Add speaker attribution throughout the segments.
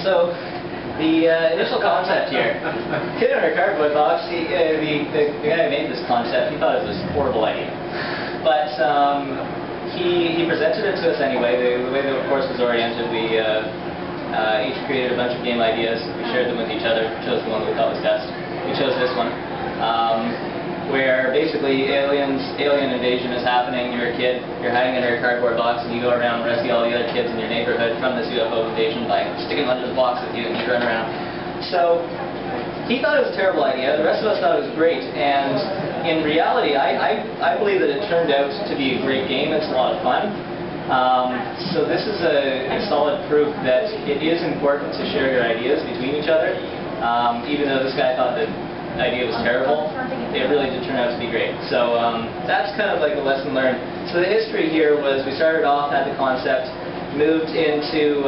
Speaker 1: So the initial concept here, kid in a cardboard box. The guy who made this concept, he thought it was a horrible idea, but he presented it to us anyway. The way the course was oriented, we each created a bunch of game ideas. We shared them with each other, chose the one that we thought was best. We chose this one, where basically alien invasion is happening. You're a kid, you're hiding under a cardboard box, and you go around and rescue all the other kids in your neighborhood from this UFO invasion by sticking them under the box with you, and you run around. So he thought it was a terrible idea. The rest of us thought it was great, and in reality, I believe that it turned out to be a great game. It's a lot of fun. So this is a solid proof that it is important to share your ideas between each other. Even though this guy thought that the idea was terrible, it really did turn out to be great. So that's kind of like a lesson learned. So the history here was we started off, had the concept, moved into,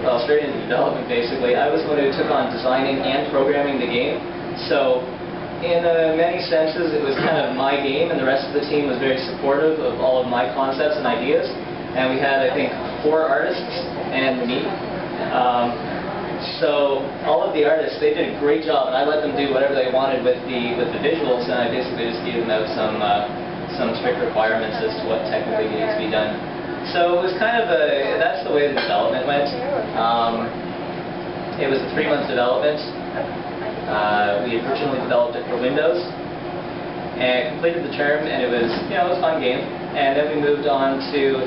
Speaker 1: well, straight into development basically. I was the one who took on designing and programming the game. So in many senses it was kind of my game, and the rest of the team was very supportive of all of my concepts and ideas. And we had, I think, 4 artists and me. So all of the artists, they did a great job, and I let them do whatever they wanted with the visuals, and I basically just gave them out some strict requirements as to what technically needed to be done. So it was kind of that's the way the development went. It was a 3-month development. We originally developed it for Windows, and completed the term, and it was, you know, it was a fun game. And then we moved on to,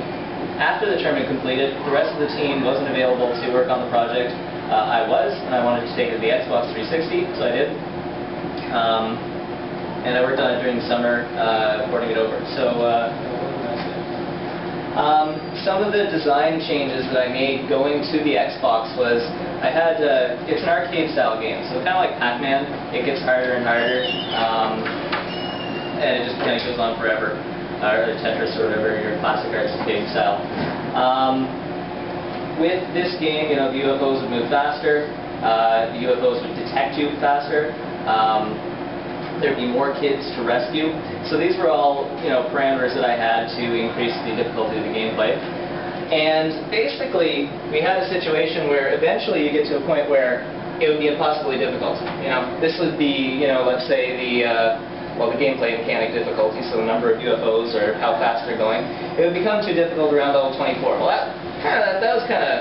Speaker 1: after the term had completed, the rest of the team wasn't available to work on the project. I was, and I wanted to take it to the Xbox 360, so I did. And I worked on it during the summer, porting it over. So some of the design changes that I made going to the Xbox was, I had, it's an arcade-style game, so kind of like Pac-Man, it gets harder and harder, and it just kind of goes on forever. Or Tetris or whatever, your classic arcade style. With this game, you know, the UFOs would move faster, the UFOs would detect you faster, there'd be more kids to rescue. So these were all, you know, parameters that I had to increase the difficulty of the gameplay. And basically, we had a situation where eventually you get to a point where it would be impossibly difficult. You know, this would be, you know, let's say the gameplay mechanic difficulty, so the number of UFOs or how fast they're going. It would become too difficult around level 24. Well, that was kind of,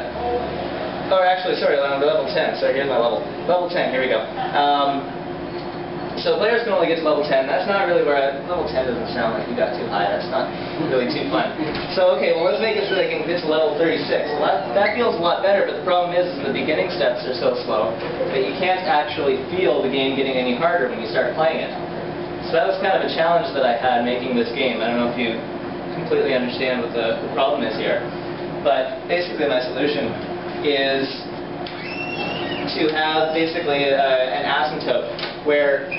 Speaker 1: or actually, sorry, around level 10. So here's my level 10. Here we go. So players can only get to level 10. That's not really where level 10 doesn't sound like you got too high. That's not really too fun. So okay, well, let's make it so they can get to level 36. Well, that feels a lot better, but the problem is the beginning steps are so slow that you can't actually feel the game getting any harder when you start playing it. So that was kind of a challenge that I had making this game. I don't know if you completely understand what the problem is here. But basically my solution is to have basically an asymptote where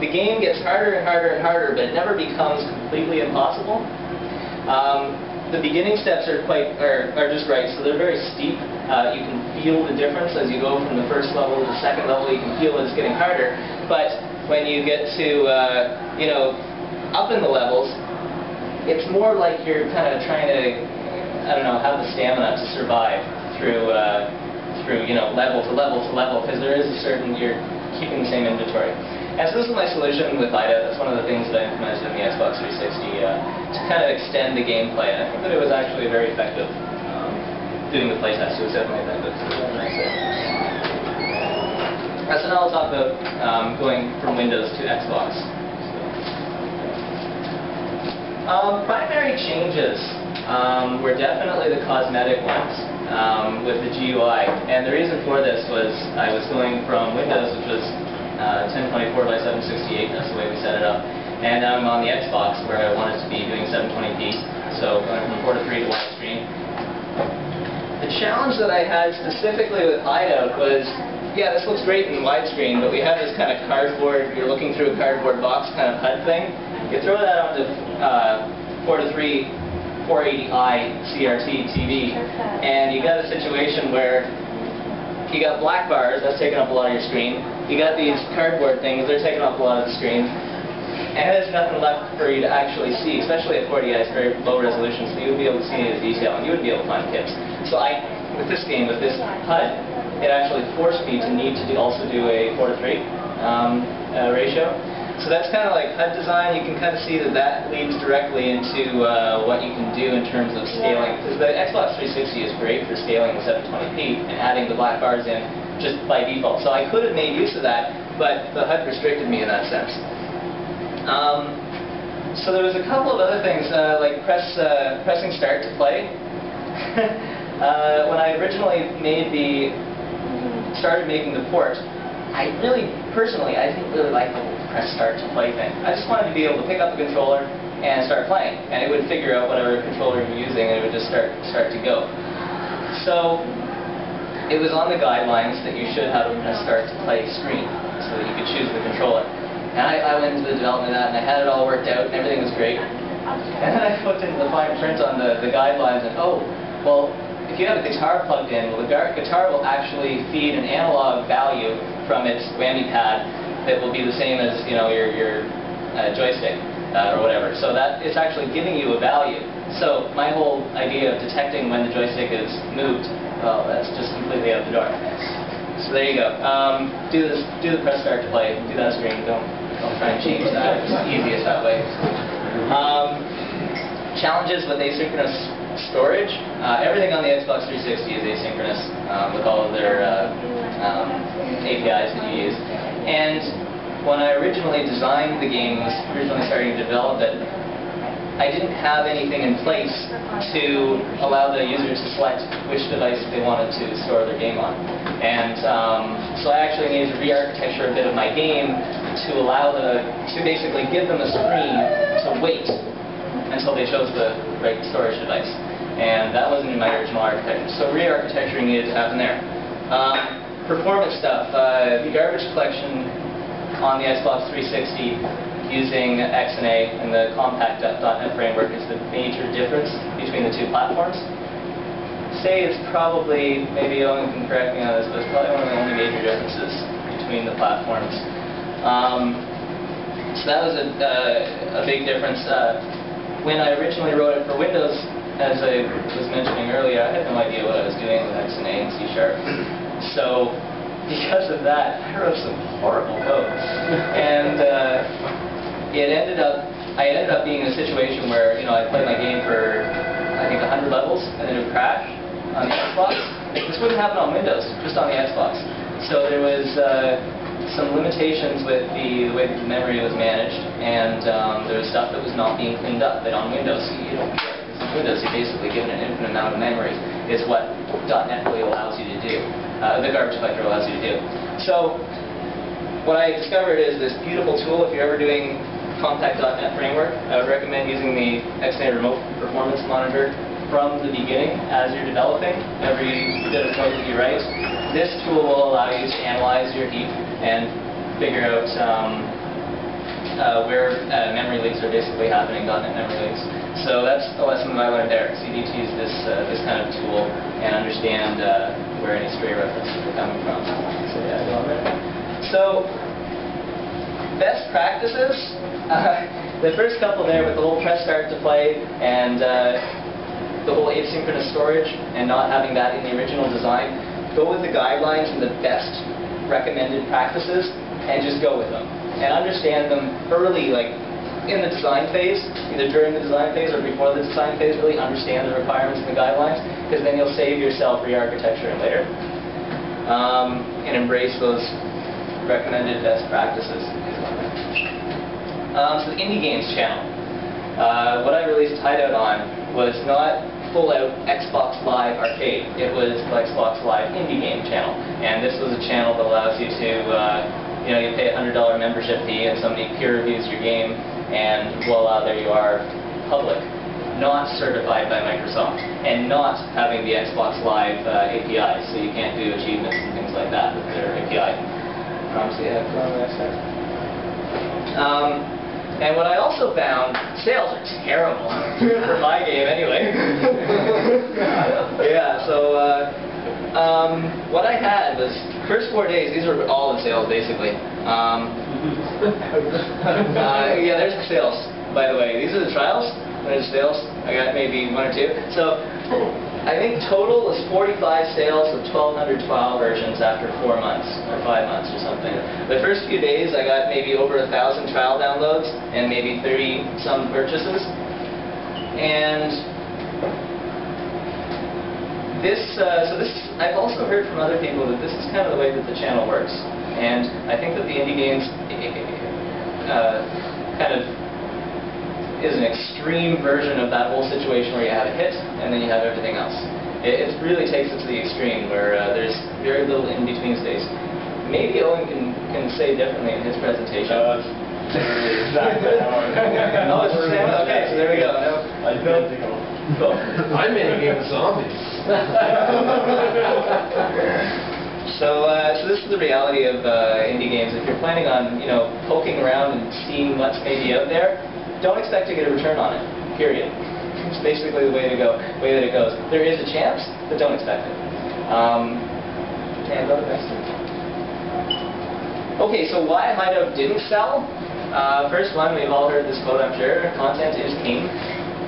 Speaker 1: the game gets harder and harder and harder, but it never becomes completely impossible. The beginning steps are just right, so they're very steep. You can feel the difference as you go from the first level to the second level. You can feel that it's getting harder. But when you get to, you know, up in the levels, it's more like you're kind of trying to, I don't know, have the stamina to survive through, you know, level to level to level, because there is a certain, you're keeping the same inventory. And so this is my solution with Hideout. That's one of the things that I implemented in the Xbox 360 to kind of extend the gameplay. And I think that it was actually very effective. Doing the playtest, it was definitely effective. So now I'll talk about going from Windows to Xbox. Primary changes were definitely the cosmetic ones with the GUI. And the reason for this was I was going from Windows, which was 1024 by 768, that's the way we set it up. And now I'm on the Xbox where I want it to be doing 720p, so going from 4 to 3 to widescreen. The challenge that I had specifically with Hideout was, yeah, this looks great in widescreen, but we have this kind of cardboard, you're looking through a cardboard box kind of HUD thing. You throw that onto 4 to 3 480i CRT TV, and you got a situation where you got black bars, that's taking up a lot of your screen. You got these cardboard things, they're taking up a lot of the screen. And there's nothing left for you to actually see, especially at 40i, it's very low resolution, so you would be able to see any of the detail, and you would be able to find tips. So with this game, with this HUD, it actually forced me to need to also do a 4:3 ratio. So that's kind of like HUD design. You can kind of see that that leads directly into what you can do in terms of scaling. Because the Xbox 360 is great for scaling the 720p and adding the black bars in just by default. So I could have made use of that, but the HUD restricted me in that sense. So there was a couple of other things, like pressing start to play. When I originally started making the port, I personally didn't really like the whole press start to play thing. I just wanted to be able to pick up the controller and start playing, and it would figure out whatever controller you're using, and it would just start to go. So it was on the guidelines that you should have a press start to play screen, so that you could choose the controller. And I went into the development of that, and I had it all worked out, and everything was great. And then I looked into the fine print on the guidelines, and oh, well, if you have a guitar plugged in, well, the guitar will actually feed an analog value from its whammy pad that will be the same as, you know, your joystick or whatever. So that it's actually giving you a value. So my whole idea of detecting when the joystick is moved, well, that's just completely out the door. So there you go. Do the press start to play. Do that screen. Don't try and change that. It's easiest that way. Challenges with asynchronous storage. Everything on the Xbox 360 is asynchronous with all of their APIs that you use. And when I originally designed the game, was originally starting to develop it, I didn't have anything in place to allow the user to select which device they wanted to store their game on. And so I actually needed to re-architecture a bit of my game to allow to basically give them a screen to wait until they chose the right storage device. And that wasn't in my original architecture. So re-architecturing needed to happen there. Performance stuff. The garbage collection on the Xbox 360 using XNA and the compact.NET framework is the major difference between the two platforms. Say it's probably, maybe Owen can correct me on this, but it's probably one of the only major differences between the platforms. So that was a big difference. When I originally wrote it for Windows, as I was mentioning earlier, I had no idea what I was doing with XNA and C#. So because of that, I wrote some horrible code. And I ended up being in a situation where, you know, I played my game for, I think, 100 levels, and then it would crash on the Xbox. This wouldn't happen on Windows, just on the Xbox. So there was some limitations with the way that the memory was managed, and there was stuff that was not being cleaned up that on Windows you don't get. On Windows, you're basically given an infinite amount of memory, is what .NET really allows you to do. The garbage collector allows you to do. So what I discovered is this beautiful tool. If you're ever doing compact.NET framework, I would recommend using the XNA Remote Performance Monitor from the beginning as you're developing every bit of code that you write. This tool will allow you to analyze your heap and figure out where memory leaks are basically happening, .NET memory leaks. So that's a lesson that I learned there. So you need to use this kind of tool and understand where any stray references are coming from. So yeah, go on there. So best practices. The first couple there with the whole press start to play and the whole asynchronous storage and not having that in the original design, go with the guidelines and the best recommended practices and just go with them. And understand them early, like in the design phase, either during the design phase or before the design phase, really understand the requirements and the guidelines, because then you'll save yourself re-architecturing later. And embrace those recommended best practices. So the Indie Games channel. What I released Hideout on was not full-out Xbox Live Arcade. It was the Xbox Live Indie Game channel. And this was a channel that allows you to, you know, you pay a $100 membership fee and somebody peer reviews your game, and voila, there you are, public. Not certified by Microsoft, and not having the Xbox Live API, so you can't do achievements and things like that with their API. And what I also found, sales are terrible for my game anyway. Yeah, so what I had was first 4 days, these were all the sales basically. Yeah, there's the sales, by the way. These are the trials. There's sales. I got maybe 1 or 2. So I think total was 45 sales of 1,200 trial versions after 4 months or 5 months or something. The first few days I got maybe over 1,000 trial downloads and maybe 30 some purchases. And this, I've also heard from other people that this is kind of the way that the channel works. And I think that the indie games kind of is an extreme version of that whole situation where you have a hit and then you have everything else. It really takes it to the extreme where there's very little in-between space. Maybe Owen can say differently in his presentation.
Speaker 2: Exactly how
Speaker 1: Oh, it's the same one? Okay, so there we go. Cool.
Speaker 2: I'm in a game of zombies.
Speaker 1: So this is the reality of indie games. If you're planning on, poking around and seeing what's maybe out there, don't expect to get a return on it. Period. It's basically the way that it goes. There is a chance, but don't expect it. And go to the next one. Okay, so why Hideout didn't sell? First one, we've all heard this quote, I'm sure. Content is king,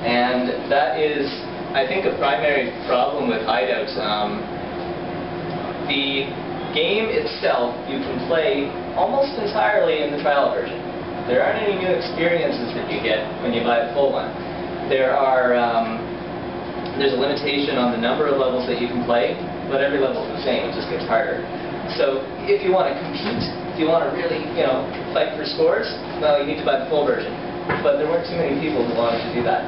Speaker 1: and that is, I think, a primary problem with Hideout. The game itself you can play almost entirely in the trial version. There aren't any new experiences that you get when you buy the full one. There's a limitation on the number of levels that you can play, but every level is the same, it just gets harder. So if you want to compete, if you want to really, fight for scores, well, you need to buy the full version. But there weren't too many people who wanted to do that.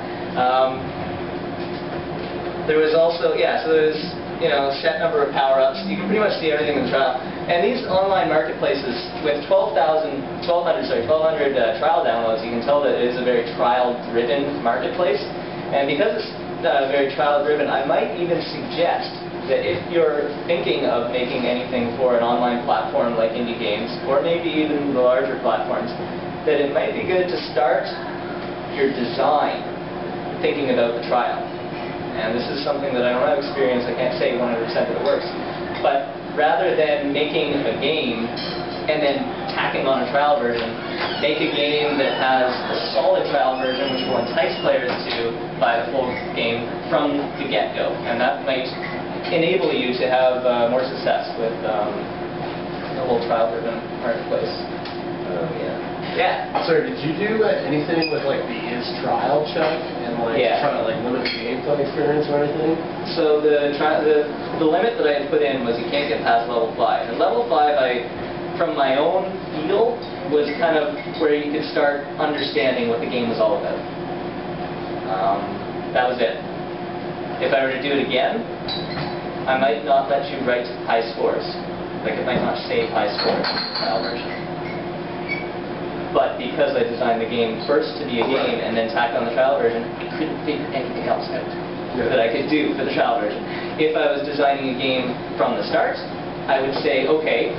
Speaker 1: There was also, so there's, a set number of power-ups. You can pretty much see everything in the trial. And these online marketplaces, with 1,200 trial downloads, you can tell that it is a very trial-driven marketplace. And because it's very trial-driven, I might even suggest that if you're thinking of making anything for an online platform like indie games, or maybe even the larger platforms, that it might be good to start your design thinking about the trial. And this is something that I don't have experience, I can't say 100% that it works. But rather than making a game and then tacking on a trial version, make a game that has a solid trial version which will entice players to buy the full game from the get-go. And that might enable you to have more success with the whole trial-driven marketplace. Yeah.
Speaker 2: Sorry, did you do anything with the is trial check and trying to limit the gameplay experience or anything?
Speaker 1: So the limit that I had put in was you can't get past level 5. And level 5, from my own feel, was kind of where you could start understanding what the game was all about. That was it. If I were to do it again, I might not let you write high scores. It might not save high scores in the trial version. But because I designed the game first to be a game and then tacked on the trial version, I couldn't figure anything else out that I could do for the trial version. If I was designing a game from the start, I would say, okay,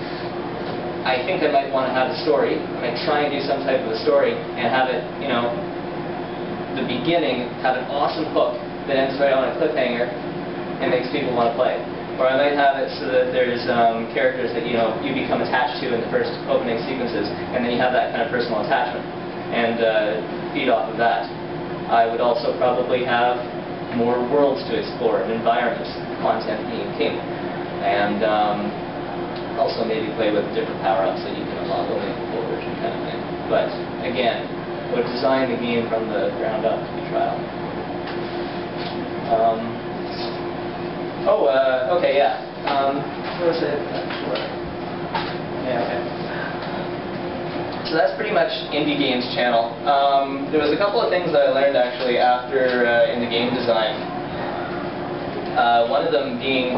Speaker 1: I think I might want to have a story. I might try and do some type of a story and have it, the beginning, have an awesome hook that ends right on a cliffhanger and makes people want to play. Or I might have it so that there's characters that you become attached to in the first opening sequences, and then you have that kind of personal attachment, and feed off of that. I would also probably have more worlds to explore and environments, content being king, and also maybe play with different power-ups that you can unlock only in the full version kind of thing. But again, would design the game from the ground up to be trial. Okay, yeah. What was it? Sure. Yeah, okay. So that's pretty much Indie Games channel. There was a couple of things that I learned actually after in the game design. One of them being,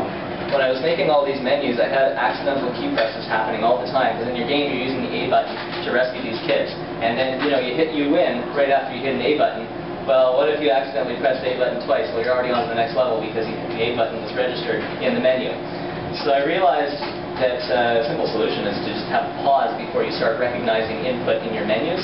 Speaker 1: when I was making all these menus, I had accidental key presses happening all the time. Because in your game, you're using the A button to rescue these kids, and then you win right after you hit an A button. Well, what if you accidentally press the A button twice? Well, you're already on to the next level because the A button was registered in the menu. So I realized that a simple solution is to just have a pause before you start recognizing input in your menus.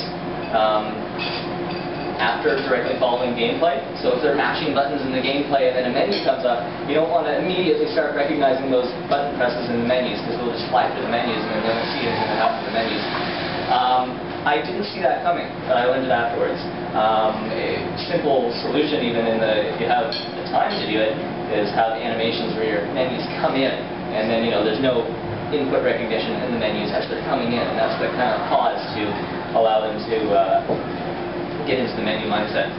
Speaker 1: after directly following gameplay. So if they're mashing buttons in the gameplay and then a menu comes up, you don't want to immediately start recognizing those button presses in the menus because they'll just fly through the menus and then they won't see anything that happens in the menus. I didn't see that coming, but I learned it afterwards. A simple solution, even if you have the time to do it, is have animations where your menus come in, and then there's no input recognition in the menus as they're coming in, and that's the kind of pause to allow them to get into the menu mindset.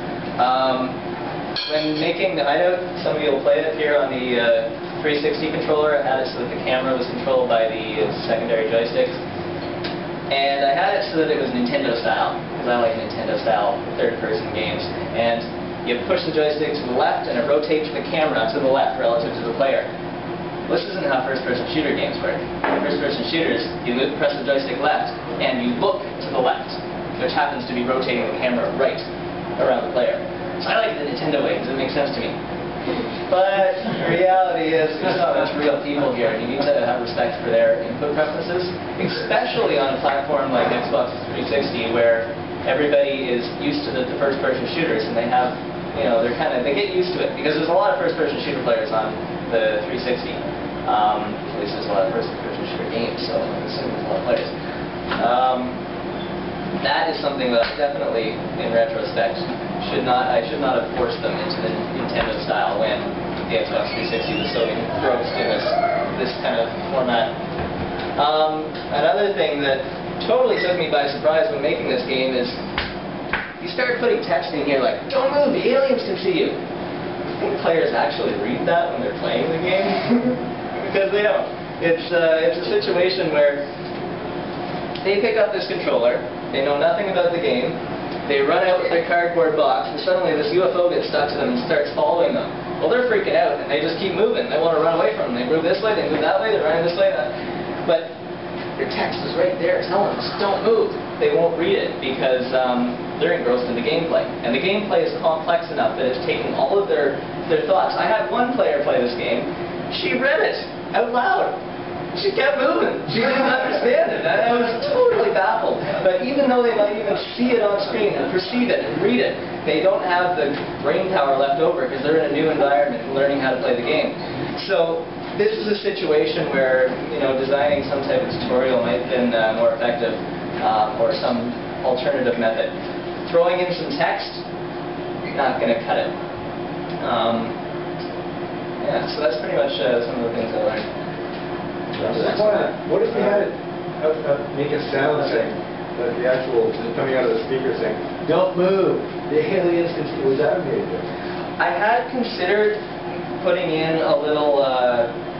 Speaker 1: When making the Hideout, somebody will play it here on the 360 controller. I had it so that the camera was controlled by the secondary joysticks. And I had it so that it was Nintendo style, because I like Nintendo style third-person games. And you push the joystick to the left, and it rotates the camera to the left relative to the player. This isn't how first-person shooter games work. First-person shooters, you press the joystick left, and you look to the left, which happens to be rotating the camera right around the player. So I like the Nintendo way, because it makes sense to me. But the reality is, there's not much real people here, and you need to have respect for their input preferences, especially on a platform like Xbox 360, where everybody is used to the first-person shooters, and they have, they get used to it, because there's a lot of first-person shooter players on the 360. At least there's a lot of first-person shooter games, so I'm assuming there's a lot of players. That is something that I definitely, in retrospect, I should not have forced them into the Nintendo style when the Xbox 360 was so engrossed in this kind of format. Another thing that totally took me by surprise when making this game is you start putting text in here like, "Don't move, the aliens can see you." I think players actually read that when they're playing the game because they don't. It's a situation where they pick up this controller, they know nothing about the game, they run out with their cardboard box, and suddenly this UFO gets stuck to them and starts following them. Well, they're freaking out, and they just keep moving. They want to run away from them. They move this way, they move that way, they're running this way. But your text is right there telling them, just don't move. They won't read it because they're engrossed in the gameplay. And the gameplay is complex enough that it's taking all of their thoughts. I had one player play this game. She read it out loud. She kept moving. She didn't understand it. I was totally baffled. But even though they might even see it on screen and perceive it and read it, they don't have the brain power left over because they're in a new environment and learning how to play the game. So this is a situation where designing some type of tutorial might have been more effective, or some alternative method. Throwing in some text, not going to cut it. Yeah, so that's pretty much some of the things I learned.
Speaker 3: What if you had it make a sound saying, like the actual coming out of the speaker saying, "Don't move, the aliens can see"? Was that okay?
Speaker 1: I had considered putting in a little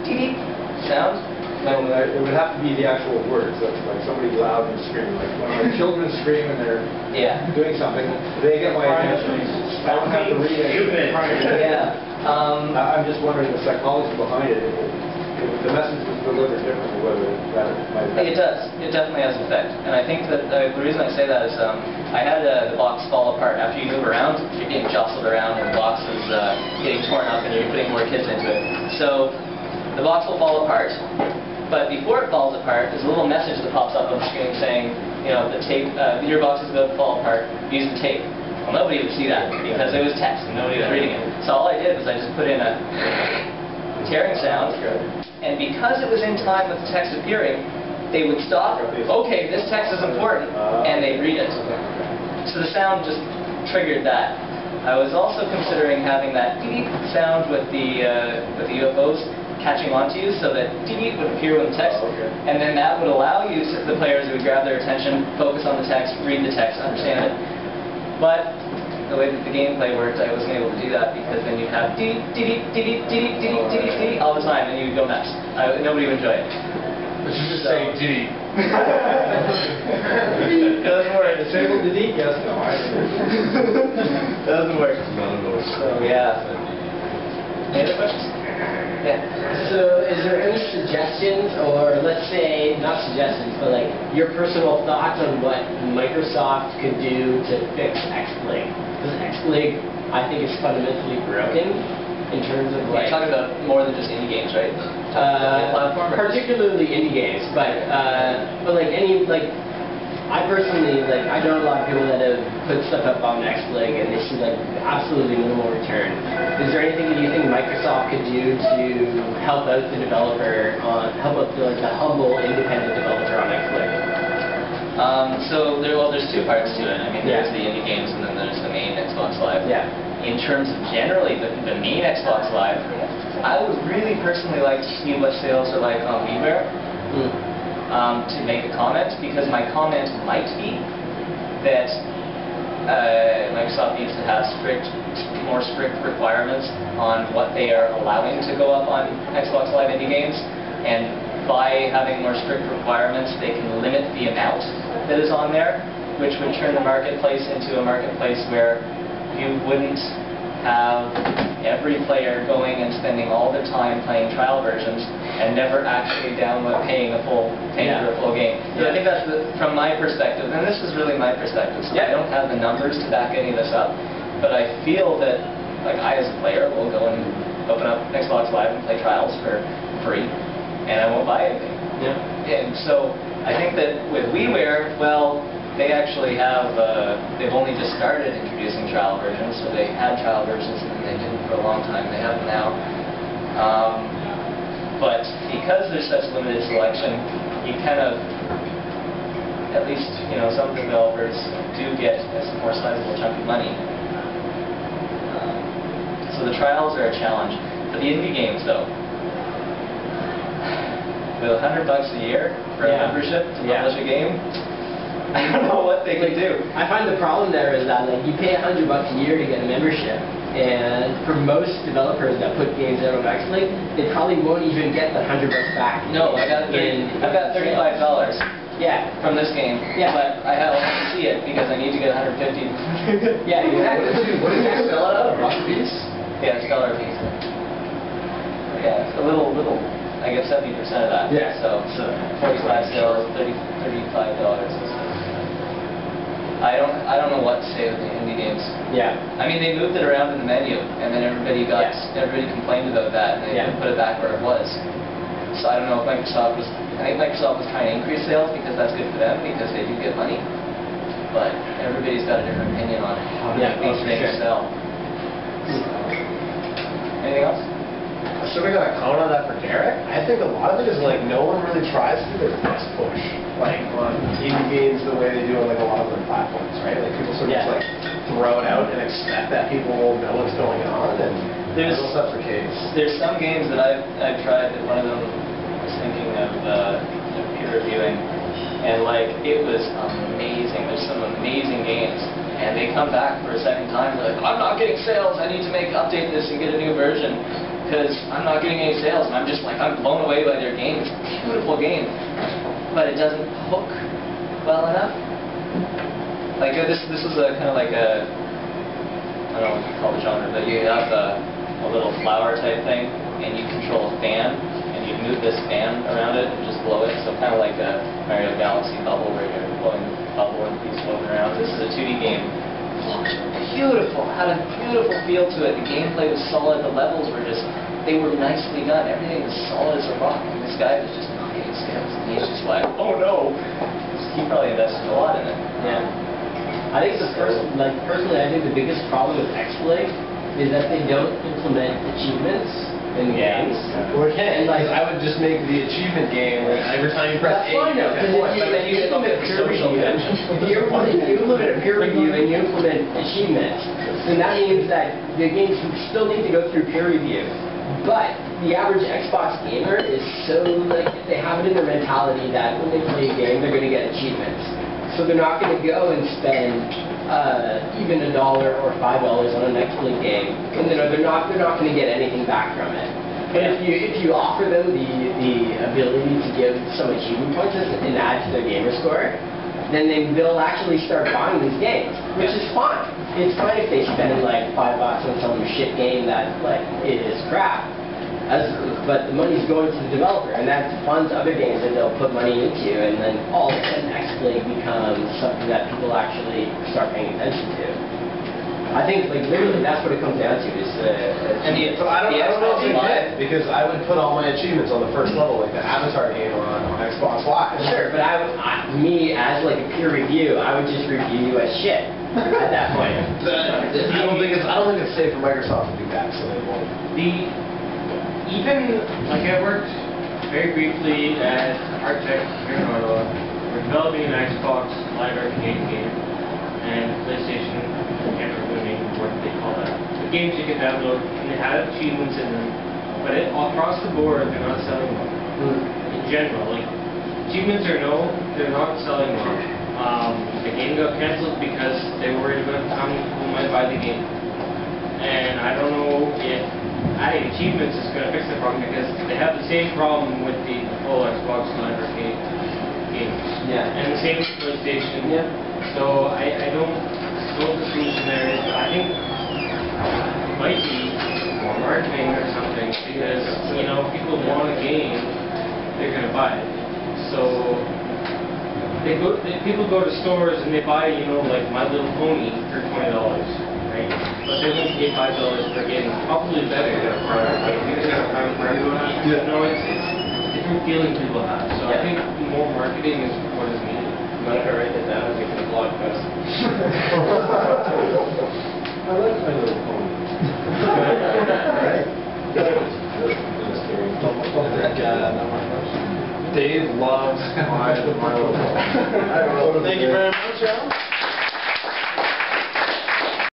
Speaker 1: dee-dee sound.
Speaker 3: No, it would have to be the actual words. That's like somebody loud and screaming. Like when my children scream and they're doing something, they get my attention. I don't have to read it.
Speaker 1: Yeah.
Speaker 3: I'm just wondering the psychology behind it. If the message was delivered differently, whether that might affect.
Speaker 1: It does. It definitely has an effect. And I think that the reason I say that is I had the box fall apart. After you move around, you're getting jostled around and the box is getting torn up and you're putting more kids into it. So the box will fall apart. But before it falls apart, there's a little message that pops up on the screen saying, the tape, your box is about to fall apart, use the tape. Well, nobody would see that because it was text and nobody was reading it. So all I did was I just put in a tearing sound, and because it was in time with the text appearing, they would stop, okay, this text is important, and they'd read it. So the sound just triggered that. I was also considering having that beep sound with the UFOs catching onto you, so that beep would appear with the text, and then that would allow you, the players would grab their attention, focus on the text, read the text, understand it. But the way that the gameplay worked, I wasn't able to do that because then you'd have dee dee dee dee dee dee dee dee all the time, and you'd go nuts. Nobody would enjoy it.
Speaker 2: But you just say dee.
Speaker 1: Doesn't work.
Speaker 3: Disable the D? Yes, no, I
Speaker 1: Doesn't work. So yeah. Any other questions? Yeah.
Speaker 4: So is there any suggestions, or let's say, not suggestions, but like your personal thoughts on what Microsoft could do to fix XBLIG? Because XBLIG, I think, is fundamentally broken in terms of like...
Speaker 1: You're talking about more than just indie games, right?
Speaker 4: Particularly indie games, but like any, like, I personally, like, I know a lot of people that have put stuff up on Xplig and they see, like, absolutely minimal return. Is there anything that you think Microsoft could do to help out the developer, help out the humble, independent developer on Xplig?
Speaker 1: There's two parts to it. I mean, there's the indie games and then there's the main Xbox Live.
Speaker 4: Yeah.
Speaker 1: In terms of generally the main Xbox Live, I would really personally like to see what sales are like on WiiWare to make a comment, because my comment might be that Microsoft needs to have more strict requirements on what they are allowing to go up on Xbox Live indie games, and by having more strict requirements, they can limit the amount that is on there, which would turn the marketplace into a marketplace where you wouldn't have every player going and spending all their time playing trial versions and never actually paying for a full game. So I think that's from my perspective, and this is really my perspective, so I don't have the numbers to back any of this up, but I feel that, like, I as a player will go and open up Xbox Live and play trials for free, and I won't buy anything. And so I think that with WiiWare, well, they actually have, they've only just started introducing trial versions, so they had trial versions and they didn't for a long time. They have them now. But because there's such limited selection, you kind of, at least, some developers do get a more sizable chunk of money. So the trials are a challenge. For the indie games, though, with $100 a year for a membership to publish a game, I don't know what they could do.
Speaker 4: I find the problem there is that, like, you pay $100 a year to get a membership, and for most developers that put games out on Xplig, they probably won't even get the $100 back.
Speaker 1: No, I've got $35 from this game, but I have to see it because I need to get $150.
Speaker 4: Yeah, exactly.
Speaker 2: What did you sell it out of? $1 piece?
Speaker 1: Yeah, it's $1 piece. Yeah, it's a little. I get 70% of that.
Speaker 2: Yeah.
Speaker 1: So 45 sales, $35. I don't know what to say with the indie games.
Speaker 4: Yeah.
Speaker 1: I mean, they moved it around in the menu, and then everybody complained about that, and they put it back where it was. So I don't know if I think Microsoft was trying to increase sales because that's good for them, because they do get money. But everybody's got a different opinion on how to make these things sell. Anything else?
Speaker 2: So we got a comment on that for Derek. I think a lot of it is, like, no one really tries to do their best push, like, on indie games the way they do on, like, a lot of their platforms, right? Like, people sort of just, like, throw it out and expect that people will know what's going on, and I don't know if that's the case.
Speaker 1: There's some games that I've tried that one of them was thinking of peer reviewing, and, like, it was amazing. There's some amazing games, and they come back for a second time, they're like, I'm not getting sales, I need to update this and get a new version, because I'm not getting any sales, and I'm just like, I'm blown away by their game. It's a beautiful game, but it doesn't hook well enough. Like, this is a kind of like a, I don't know what you call the genre, but you have a little flower type thing, and you control a fan, and you move this fan around it and just blow it, so kind of like a Mario Galaxy bubble where you're blowing the bubble and he's floating around. This is a 2D game. Looked beautiful, had a beautiful feel to it. The gameplay was solid, the levels were just, they were nicely done. Everything was solid as a rock, and this guy was just not getting sales, and he's just like, oh no! He probably invested a lot in it.
Speaker 4: Yeah. I think personally, I think the biggest problem with Xplig is that they don't implement achievements in games.
Speaker 2: And, like, I would just make the achievement game where every time you press A, you get a point, but then you get the social dimension.
Speaker 4: If you implement a peer review and you implement achievements, then that means that the games still need to go through peer review. But the average Xbox gamer is so, like, they have it in their mentality that when they play a game, they're going to get achievements. So they're not going to go and spend even $1 or $5 on an Xplig game, and they're not going to get anything back from it. But if you offer them the ability to give some achievement points and add to their gamer score, then they'll actually start buying these games, which is fine. It's fine if they spend like $5 on some shit game that, like, is crap. But the money's going to the developer, and that funds other games that they'll put money into, and then all of a sudden Xplig becomes something that people actually start paying attention to. I think like literally that's what it comes down to is
Speaker 1: And
Speaker 2: So I don't know if you
Speaker 1: Xbox
Speaker 2: did, because I would put all my achievements on the first level, like the Avatar game on Xbox Live.
Speaker 4: Sure, but me as like a peer review, I would just review you as shit at that point.
Speaker 2: I don't think it's safe for Microsoft to do that, so they won't.
Speaker 5: Even like I worked very briefly at Architect here in Ottawa. We're developing an Xbox Live Arcade game and PlayStation. I can't remember the name of what they call that. The games you can download and they have achievements in them, but across the board they're not selling well. In general, like achievements are they're not selling well. The game got cancelled because they were worried about how many people might buy the game. And I don't know if adding achievements is going to fix the problem because they have the same problem with the full Xbox Live Arcade games.
Speaker 4: Yeah.
Speaker 5: And the same with PlayStation.
Speaker 4: Yeah.
Speaker 5: So I don't know what the solution there is, but I think it might be more marketing or something because, you know, if people want a game, they're going to buy it. So people go to stores and they buy, you know, like My Little Pony for $20, right? But they only pay $5 per game. Probably better than a product. Like, you know, it's different feeling people have. So I think more marketing is what is needed.
Speaker 4: You mind if I write that down and make it a blog post?
Speaker 3: I like My Little Pony.
Speaker 2: Dave loves My Little Pony. Thank you very much, Al.